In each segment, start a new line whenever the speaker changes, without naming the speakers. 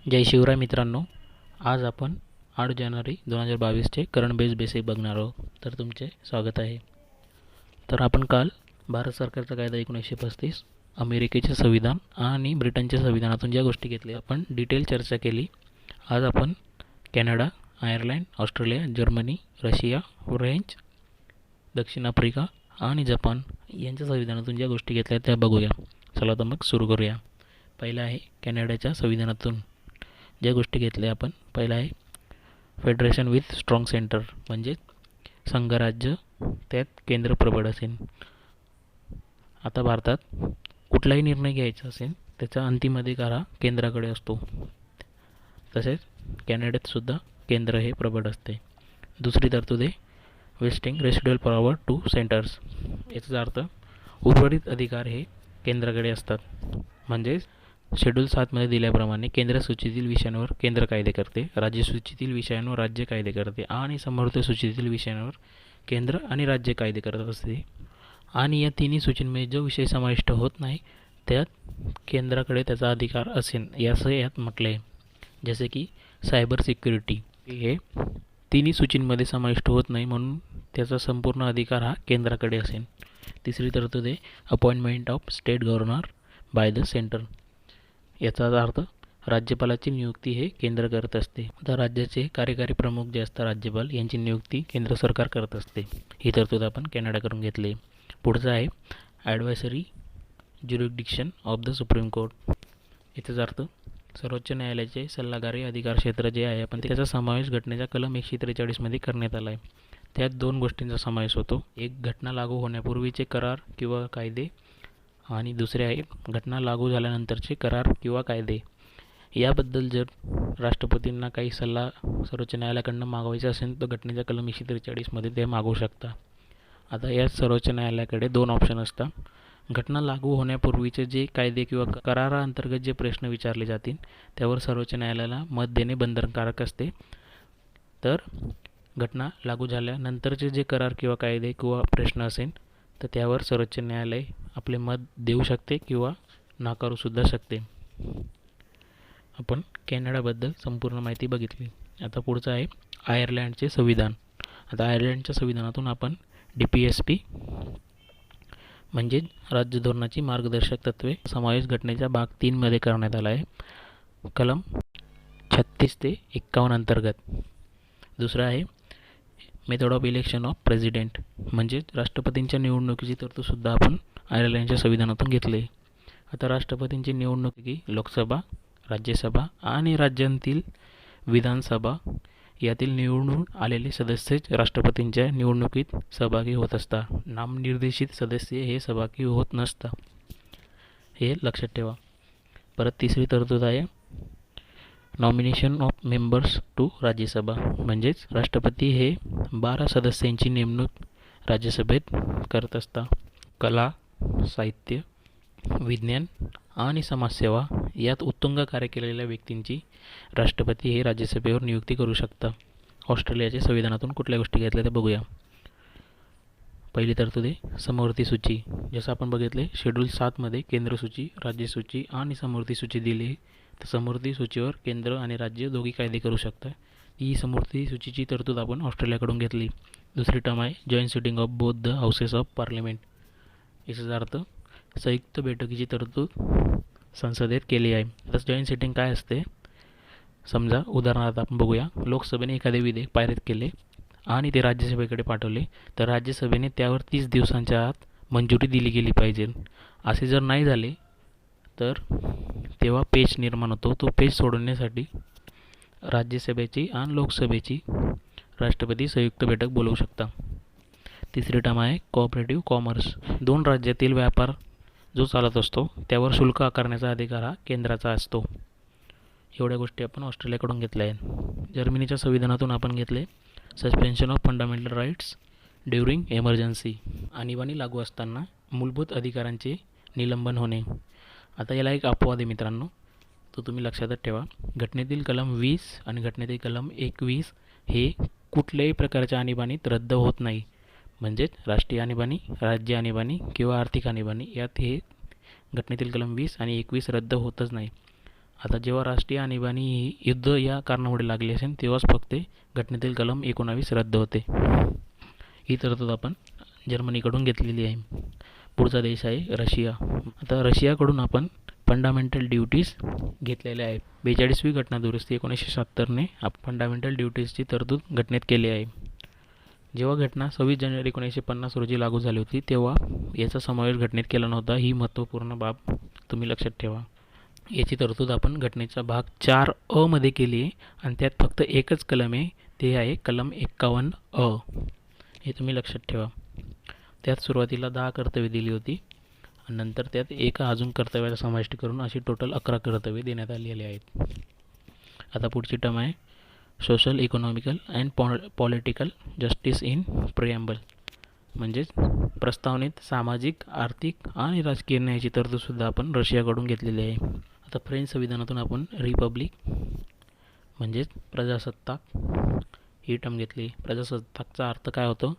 जय शिवराय मित्रांनो. आज आपण 8 जानेवारी 2022चे करंट बेसिक बघणार आहोत. तर तुमचे स्वागत आहे. तर आपण काल भारत सरकारचा कायदा 1935, अमेरिकेचे संविधान आणि ब्रिटनच्या संविधानातून ज्या गोष्टी घेतल्या आपण डिटेल चर्चा केली. आज आपण Canada, Ireland, Australia, Germany, Russia, French, दक्षिण आफ्रिका आणि जपान यांच्या संविधानातून ज्या गोष्टी घेतल्या त्या बघूया. चला तर मग सुरू करूया. पहिला आहे कॅनडाच्या संविधानातून ज्या गोष्टी घेतल्या आपण. पहिला आहे फेडरेशन विथ स्ट्रॉंग सेंटर, म्हणजे संघराज्य त्यात केंद्र प्रबळ असेल. आता भारतात कुठलाही निर्णय घ्यायचा असेल त्याचा अंतिम अधिकार हा केंद्राकडे असतो. तसेच कॅनड्यात सुद्धा केंद्र हे प्रबळ असते. दुसरी तरतूद आहे wasting residual power two centres. याचा अर्थ उर्वरित अधिकार हे केंद्राकडे असतात. म्हणजेच शेड्यूल 7मध्ये दिल्याप्रमाणे केंद्र सूचीतील विषयांवर केंद्र कायदे करते, राज्य सूचीतील विषयांवर राज्य कायदे करते आणि समवर्ती सूचीतील विषयांवर केंद्र आणि राज्य कायदे करत असते. आणि या तिन्ही सूचींमध्ये जो विषय समाविष्ट होत नाही त्यात केंद्राकडे त्याचा अधिकार असेल याचं यात म्हटले आहे. जसे की सायबर सिक्युरिटी हे तिन्ही सूचींमध्ये समाविष्ट होत नाही, म्हणून त्याचा संपूर्ण अधिकार हा केंद्राकडे असेल. तिसरी तरतूद आहे appointment of state governor by the centre. याचा अर्थ राज्यपालाची नियुक्ती हे केंद्र करत असते. तर राज्याचे कार्यकारी प्रमुख जे असतात राज्यपाल यांची नियुक्ती केंद्र सरकार करत असते. ही तरतूद आपण कॅनडाकडून घेतली. पुढचा आहे advisory jurisdiction of the supreme court. याचा अर्थ सर्वोच्च न्यायालयाचे सल्लागारी अधिकार क्षेत्र जे आहे आपण त्याचा समावेश घटनेच्या कलम 143मध्ये करण्यात आला आहे. त्यात दोन गोष्टींचा समावेश होतो. एक, घटना लागू होण्यापूर्वीचे करार किंवा कायदे, आणि दुसरे आहे घटना लागू झाल्यानंतरचे करार किंवा कायदे. याबद्दल जर राष्ट्रपतींना काही सल्ला सर्वोच्च न्यायालयाकडून मागवायचा असेल तर घटनेच्या कलम 143मध्ये ते मागवू शकता. आता यात सर्वोच्च न्यायालयाकडे दोन ऑप्शन असतात. घटना लागू होण्यापूर्वीचे जे कायदे किंवा कराराअंतर्गत जे प्रश्न विचारले जातील त्यावर सर्वोच्च न्यायालयाला मत देणे बंधनकारक असते. तर घटना लागू झाल्यानंतरचे जे करार किंवा कायदे किंवा प्रश्न असेल तर त्यावर सर्वोच्च न्यायालय आपले मत देऊ शकते किंवा नाकारू सुद्धा शकते. आपण कॅनडाबद्दल संपूर्ण माहिती बघितली. आता पुढचं आहे आयर्लंडचे संविधान. आता आयर्लंडच्या संविधानातून आपण DPSP म्हणजे राज्य धोरणाची मार्गदर्शक तत्त्वे समावेश घटनेच्या भाग 3मध्ये करण्यात आला आहे, कलम 36 ते 51 अंतर्गत. दुसरं आहे method of election of president, म्हणजे राष्ट्रपतींच्या निवडणुकीची तरतूदसुद्धा आपण आयर्लंडच्या संविधानातून घेतले. आता राष्ट्रपतींची निवडणुकी लोकसभा, राज्यसभा आणि राज्यांतील विधानसभा यातील निवडून आलेले सदस्यच राष्ट्रपतींच्या निवडणुकीत सहभागी होत असतात. नामनिर्देशित सदस्य हे सहभागी होत नसतात, हे लक्षात ठेवा. परत तिसरी तरतूद आहे nomination of members to Rajya Sabha, म्हणजेच राष्ट्रपती हे 12 सदस्यांची नेमणूक राज्यसभेत करत असतात. कला, साहित्य, विज्ञान आणि समाजसेवा यात उत्तुंग कार्य केलेल्या व्यक्तींची राष्ट्रपती हे राज्यसभेवर नियुक्ती करू शकतात. ऑस्ट्रेलियाच्या संविधानातून कुठल्या गोष्टी घेतल्या ते बघूया. पहिली तरतूद आहे समवर्ती सूची. जसं आपण बघितले शेड्यूल 7मध्ये केंद्र सूची, राज्य सूची आणि समवर्ती सूची दिली. तर समवर्ती सूचीवर केंद्र आणि राज्य दोघी कायदे करू शकतात. ही समवर्ती सूचीची तरतूद आपण ऑस्ट्रेलियाकडून घेतली. दुसरी टर्म आहे joint sitting of both the houses of parliament. याचा अर्थ संयुक्त बैठकीची तरतूद संसदेत केली आहे. आता जॉईंट सिटिंग काय असते, समजा उदाहरणार्थ आपण बघूया, लोकसभेने एखादे विधेयक पारित केले आणि ते राज्यसभेकडे पाठवले तर राज्यसभेने त्यावर 30 दिवसांच्या आत मंजुरी दिली गेली पाहिजे. असे जर नाही झाले तर तेव्हा पेच निर्माण होतो. तो पेच सोडवण्यासाठी राज्यसभेची आणि लोकसभेची राष्ट्रपती संयुक्त बैठक बोलवू शकता. तिसरी टर्म आहे कोऑपरेटिव्ह कॉमर्स. दोन राज्यातील व्यापार जो चालत असतो त्यावर शुल्क आकारण्याचा अधिकार हा केंद्राचा असतो. एवढ्या गोष्टी आपण ऑस्ट्रेलियाकडून घेतल्या आहेत. जर्मनीच्या संविधानातून आपण घेतले suspension of fundamental rights during emergency. आणीबाणी लागू असताना मूलभूत अधिकारांचे निलंबन होणे. आता याला एक अपवाद आहे मित्रांनो, तो तुम्ही लक्षातच ठेवा. घटनेतील कलम 20 आणि घटनेतील कलम 21 हे कुठल्याही प्रकारच्या आणीबाणीत रद्द होत नाही. म्हणजेच राष्ट्रीय आणीबाणी, राज्य आणीबाणी किंवा आर्थिक आणीबाणी यात हे घटनेतील कलम 20 आणि 21 रद्द होतच नाही. आता जेव्हा राष्ट्रीय आणीबाणी ही युद्ध या कारणामुळे लागली असेल तेव्हाच फक्त घटनेतील कलम 19 रद्द होते. ही तरतूद आपण जर्मनीकडून घेतलेली आहे. पुढचा देश आहे रशिया. आता रशियाकडून आपण फंडामेंटल ड्युटीज घेतलेल्या आहेत. 42वी घटना दुरुस्ती 1970ने फंडामेंटल ड्युटीजची तरतूद घटनेत केली आहे. जेव्हा घटना 26 जानेवारी 1950 रोजी लागू झाली होती तेव्हा याचा समावेश घटनेत केला नव्हता. ही महत्त्वपूर्ण बाब तुम्ही लक्षात ठेवा. याची तरतूद आपण घटनेचा भाग 4 मध्ये केली आहे आणि त्यात फक्त एकच कलम आहे, ते आहे कलम 51 हे तुम्ही लक्षात ठेवा. त्यात सुरुवातीला 10 कर्तव्ये दिली होती आणि नंतर त्यात एका अजून कर्तव्याचा समाविष्ट करून अशी टोटल 11 कर्तव्ये देण्यात आलेली आहेत. आता पुढची टर्म आहे social economical and political justice in preamble, म्हणजेच प्रस्तावनेत सामाजिक, आर्थिक आणि राजकीय न्यायाची तरतूदसुद्धा आपण रशियाकडून घेतलेली आहे. आता फ्रेंच संविधानातून आपण रिपब्लिक म्हणजेच प्रजासत्ताक ही टर्म घेतली. प्रजासत्ताकचा अर्थ काय होतो?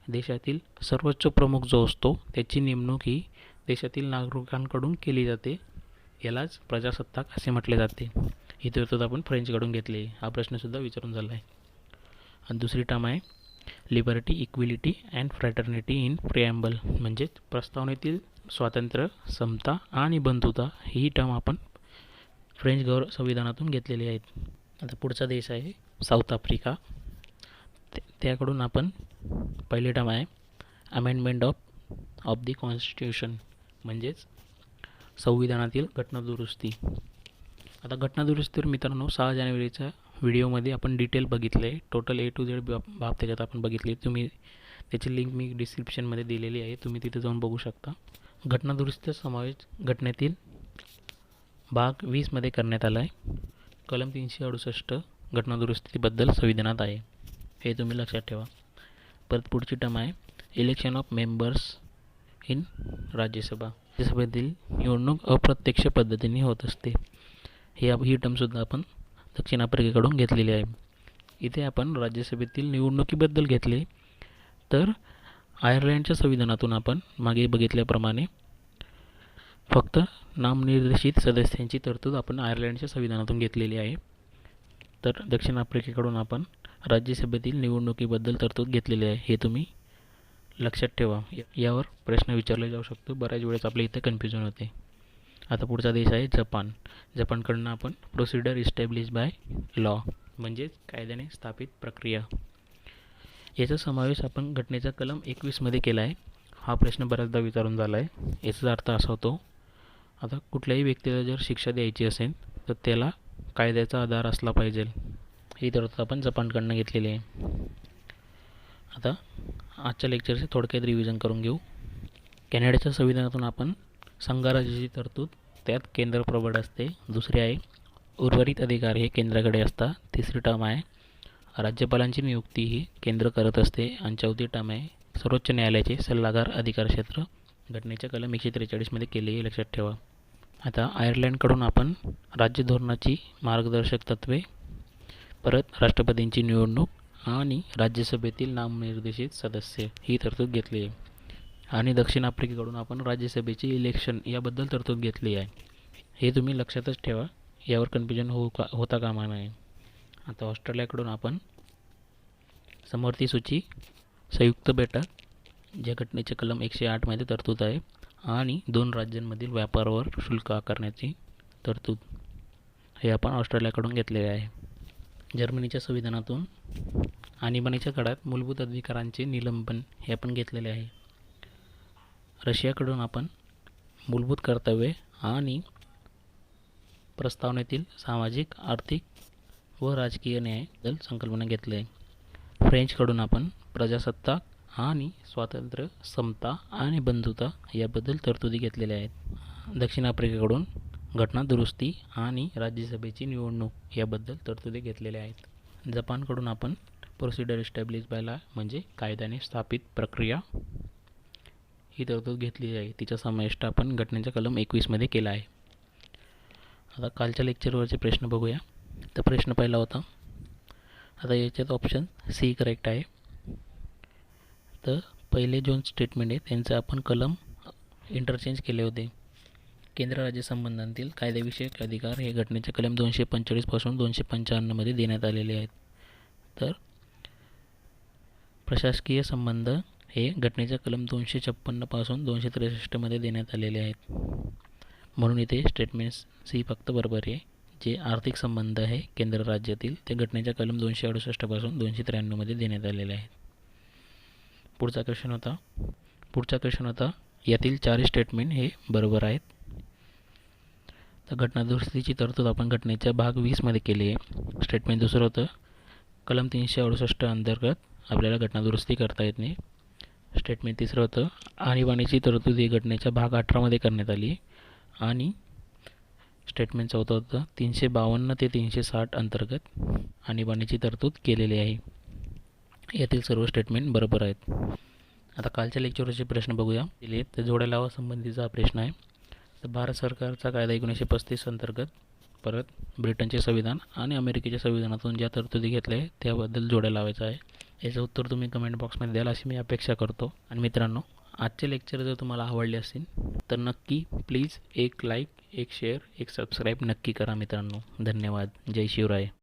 देशातील सर्वोच्च प्रमुख जो असतो त्याची नेमणूक ही देशातील नागरिकांकडून केली जाते. यालाच प्रजासत्ताक असे म्हटले जाते. ही तरतूद आपण फ्रेंचकडून घेतली. हा प्रश्नसुद्धा विचारून झाला आहे. आणि दुसरी टर्म आहे liberty, equality and fraternity in preamble, म्हणजेच प्रस्तावनेतील स्वातंत्र्य, समता आणि बंधुता ही टर्म आपण फ्रेंच संविधानातून घेतलेली आहेत. आता पुढचा देश आहे साऊथ आफ्रिका. त्याकडून आपण पहिली टर्म आहे अमेंडमेंट ऑफ द कॉन्स्टिट्यूशन, म्हणजेच संविधानातील घटनादुरुस्ती. आता घटनादुरुस्तीवर मित्रांनो 6 जानेवारीच्या व्हिडिओमध्ये आपण डिटेल बघितलं आहे. टोटल A to Z बाब त्याच्यात आपण बघितली. तुम्ही त्याची लिंक मी डिस्क्रिप्शनमध्ये दिलेली आहे, तुम्ही तिथे जाऊन बघू शकता. घटनादुरुस्तीचा समावेश घटनेतील भाग 20 मध्ये करण्यात आला आहे. कलम 368 घटनादुरुस्तीबद्दल संविधानात आहे, हे तुम्ही लक्षात ठेवा. परत पुढची टर्म आहे election of members in Rajya Sabha. राज्यसभेतील निवडणूक अप्रत्यक्ष पद्धतीने होत असते. ही टर्मसुद्धा आपण दक्षिण आफ्रिकेकडून घेतलेली आहे. इथे आपण राज्यसभेतील निवडणुकीबद्दल घेतले, तर आयर्लंडच्या संविधानातून आपण मागे बघितल्याप्रमाणे फक्त नामनिर्देशित सदस्यांची तरतूद आपण आयर्लंडच्या संविधानातून घेतलेली आहे. तर दक्षिण आफ्रिकेकडून आपण राज्यसभेतील निवडणुकीबद्दल तरतूद घेतलेली आहे, हे तुम्ही लक्षात ठेवा. यावर प्रश्न विचारले जाऊ शकतो. बऱ्याच वेळेस आपल्या इथे कन्फ्युजन होते. आता पुढचा देश आहे जपान. जपानकडून आपण प्रोसिडर इस्टॅब्लिश बाय लॉ, म्हणजेच कायद्याने स्थापित प्रक्रिया, याचा समावेश आपण घटनेचा कलम 21 मध्ये केला आहे. हा प्रश्न बऱ्याचदा विचारून झाला आहे. याचा अर्थ असा होतो, आता कुठल्याही व्यक्तीला जर शिक्षा द्यायची असेल तर त्याला कायद्याचा आधार असला पाहिजे. ही तरतूद आपण जपानकडून घेतलेली आहे. आता आजच्या लेक्चरचे थोडक्यात रिव्हिजन करून घेऊ. कॅनडाच्या संविधानातून आपण संघराज्याची तरतूद, त्यात केंद्र प्रबळ असते. दुसरी आहे उर्वरित अधिकार हे केंद्राकडे असतात. तिसरी टर्म आहे राज्यपालांची नियुक्ती ही केंद्र करत असते. आणि चौथी टर्म आहे सर्वोच्च न्यायालयाचे सल्लागार अधिकार क्षेत्र घटनेच्या कलम 143 मध्ये केले, हे लक्षात ठेवा. आता आयर्लंडकडून आपण राज्य धोरणाची मार्गदर्शक तत्त्वे, परत राष्ट्रपतींची निवडणूक आणि राज्यसभेतील नामनिर्देशित सदस्य ही तरतूद घेतली आहे. आणि दक्षिण आफ्रिकेकडून आपण राज्यसभेची इलेक्शन याबद्दल तरतूद घेतली आहे. हे तुम्ही लक्षातच ठेवा, यावर कन्फ्युजन होता कामा नये. आता ऑस्ट्रेलियाकडून आपण समवर्ती सूची, संयुक्त बैठक, ज्या घटनेचे कलम 108 मध्ये तरतूद आहे, आणि 2 राज्यांमधील व्यापारावर शुल्क आकारण्याची तरतूद, हे आपण ऑस्ट्रेलियाकडून घेतलेले आहे. जर्मनीच्या संविधानातून आणीबाणीच्या काळात मूलभूत अधिकारांचे निलंबन हे आपण घेतलेले आहे. रशियाकडून आपण मूलभूत कर्तव्ये आणि प्रस्तावनेतील सामाजिक, आर्थिक व राजकीय न्यायाबद्दल संकल्पना घेतली आहे. फ्रेंचकडून आपण प्रजासत्ताक आणि स्वातंत्र्य, समता आणि बंधुता याबद्दल तरतुदी घेतलेल्या आहेत. दक्षिण आफ्रिकेकडून घटना दुरुस्ती आणि राज्यसभेची निवडणूक याबद्दल तरतुदी घेतलेल्या आहेत. जपानकडून आपण प्रोसिडर इस्टॅब्लिश बाय लॉ, म्हणजे कायद्याने स्थापित प्रक्रिया, ही तरतूद घेतली आहे. तिचा समावेश आपण घटनेच्या कलम 21 मध्ये केला आहे. आता कालच्या लेक्चरवरचे प्रश्न बघूया. तर प्रश्न पहिला होता, आता याच्यात ऑप्शन सी करेक्ट आहे. तर पहिले 2 स्टेटमेंट आहे त्यांचे आपण कलम इंटरचेंज केले होते. केंद्र राज्य संबंधातील कायदेविषयक अधिकार हे घटनेच्या कलम 245 पासून 255 मध्ये देण्यात आलेले आहेत. तर प्रशासकीय संबंध हे घटनेच्या कलम 256 पासून 263 मध्ये देण्यात आलेले आहेत. म्हणून इथे स्टेटमेंट सी फक्त बरोबर आहे. जे आर्थिक संबंध आहे केंद्र राज्यातील ते घटनेच्या कलम 268 पासून 293 मध्ये देण्यात आलेले आहेत. पुढचा क्वेश्चन होता यातील 4 स्टेटमेंट हे बरोबर आहेत. तर घटना दुरुस्तीची तरतूद आपण घटनेच्या भाग 20 मध्ये केली आहे. स्टेटमेंट दुसरं होतं कलम 368 अंतर्गत आपल्याला घटना दुरुस्ती करता येत नाही. स्टेटमेंट तिसरं होतं आणीबाणीची तरतूद ही घटनेच्या भाग 18 मध्ये करण्यात आली. आणि स्टेटमेंट चौथं होतं 352 ते 360 अंतर्गत आणीबाणीची तरतूद केलेली आहे. यातील सर्व स्टेटमेंट बरोबर आहेत. आता कालच्या लेक्चरचे प्रश्न बघूया. तर जोड्या लावा संबंधीचा प्रश्न आहे. तर भारत सरकारचा कायदा 1935 अंतर्गत परत ब्रिटनचे संविधान आणि अमेरिकेच्या संविधानातून ज्या तरतुदी घेतल्या आहे त्याबद्दल जोड्या लावायचा आहे. याचं उत्तर तुम्ही कमेंट बॉक्समध्ये द्याल अशी मी अपेक्षा करतो. आणि मित्रांनो, आजचे लेक्चर जर तुम्हाला आवडले असतील तर नक्की प्लीज एक लाईक, एक शेअर, एक सबस्क्राईब नक्की करा मित्रांनो. धन्यवाद. जय शिवराय.